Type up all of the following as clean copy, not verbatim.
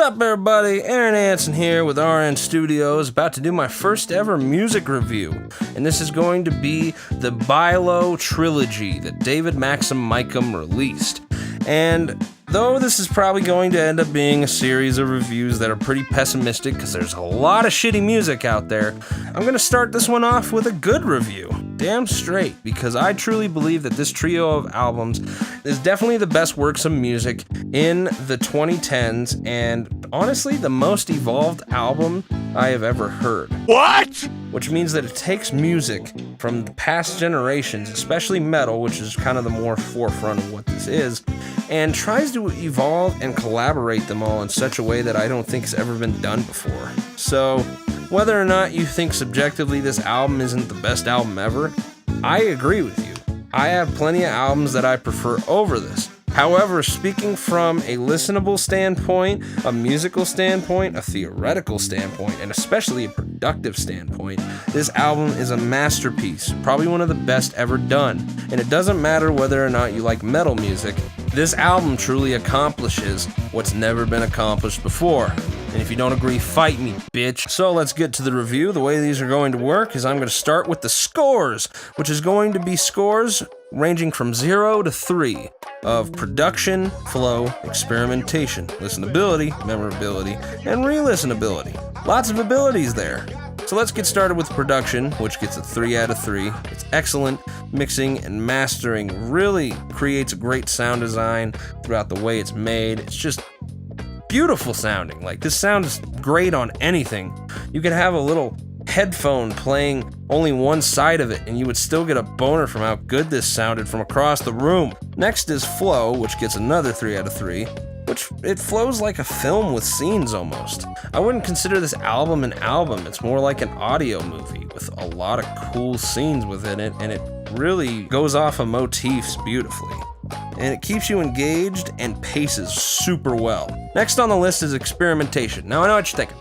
Sup everybody, Aaron Anson here with RN Studios, about to do my first ever music review, and this is going to be the Bilo trilogy that David Maxim Micic released. And though this is probably going to end up being a series of reviews that are pretty pessimistic because there's a lot of shitty music out there, I'm going to start this one off with a good review. Damn straight, because I truly believe that this trio of albums is definitely the best works of music in the 2010s, and honestly, the most evolved album I have ever heard. What? Which means that it takes music from past generations, especially metal, which is kind of the more forefront of what this is, and tries to evolve and collaborate them all in such a way that I don't think has ever been done before. So, whether or not you think subjectively this album isn't the best album ever, I agree with you. I have plenty of albums that I prefer over this. However, speaking from a listenable standpoint, a musical standpoint, a theoretical standpoint, and especially a productive standpoint, this album is a masterpiece, probably one of the best ever done. And it doesn't matter whether or not you like metal music, this album truly accomplishes what's never been accomplished before. And if you don't agree, fight me, bitch. So let's get to the review. The way these are going to work is I'm going to start with the scores, which is going to be scores ranging from 0 to 3 of production, flow, experimentation, listenability, memorability, and re-listenability. Lots of abilities there. So let's get started with production, which gets a 3 out of 3. It's excellent. Mixing and mastering really creates a great sound design throughout the way it's made. It's just beautiful sounding. Like, this sounds great on anything. You could have a little headphone playing only one side of it and you would still get a boner from how good this sounded from across the room. Next is flow, which gets another 3 out of 3. Which, it flows like a film with scenes almost. I wouldn't consider this album an album, it's more like an audio movie with a lot of cool scenes within it, and it really goes off of motifs beautifully. And it keeps you engaged and paces super well. Next on the list is experimentation. Now I know what you're thinking.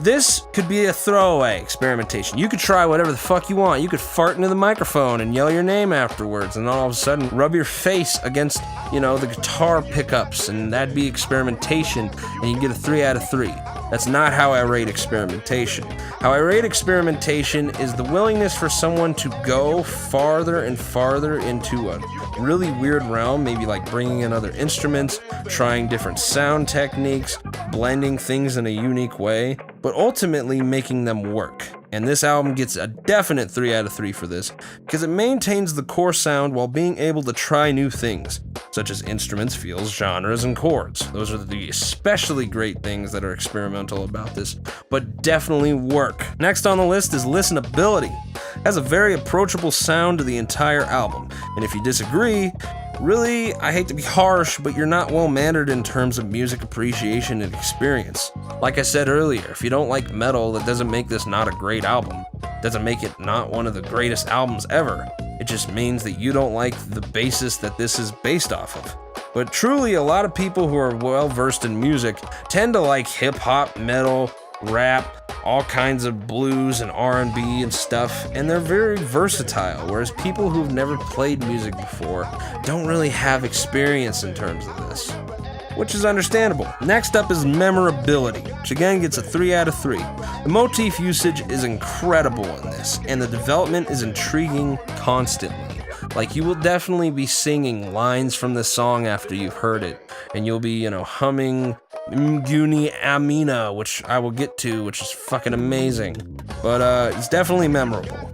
This could be a throwaway experimentation. You could try whatever the fuck you want. You could fart into the microphone and yell your name afterwards, and all of a sudden rub your face against, the guitar pickups, and that'd be experimentation, and you get a 3 out of 3. That's not how I rate experimentation. How I rate experimentation is the willingness for someone to go farther and farther into a really weird realm, maybe like bringing in other instruments, trying different sound techniques, blending things in a unique way, but ultimately making them work. And this album gets a definite 3 out of 3 for this, because it maintains the core sound while being able to try new things, such as instruments, feels, genres, and chords. Those are the especially great things that are experimental about this, but definitely work. Next on the list is listenability. It has a very approachable sound to the entire album, and if you disagree, really, I hate to be harsh, but you're not well-mannered in terms of music appreciation and experience. Like I said earlier, if you don't like metal, that doesn't make this not a great album. It doesn't make it not one of the greatest albums ever. It just means that you don't like the basis that this is based off of. But truly, a lot of people who are well-versed in music tend to like hip-hop, metal, rap, all kinds of blues and R&B and stuff, and they're very versatile, whereas people who've never played music before don't really have experience in terms of this, which is understandable. Next up is memorability, which again gets a 3 out of 3. The motif usage is incredible in this, and the development is intriguing constantly. Like, you will definitely be singing lines from this song after you've heard it, and you'll be, humming Mguni Amina, which I will get to, which is fucking amazing. But it's definitely memorable.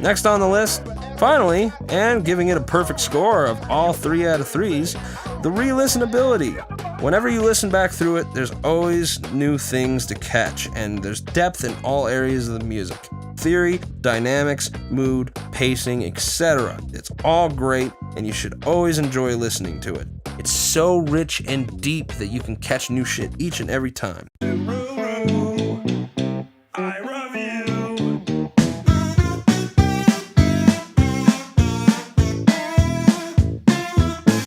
Next on the list, finally, and giving it a perfect score of all 3 out of 3s, the re-listenability. Whenever you listen back through it, there's always new things to catch, and there's depth in all areas of the music. Theory, dynamics, mood, pacing, etc. It's all great, and you should always enjoy listening to it. It's so rich and deep that you can catch new shit each and every time.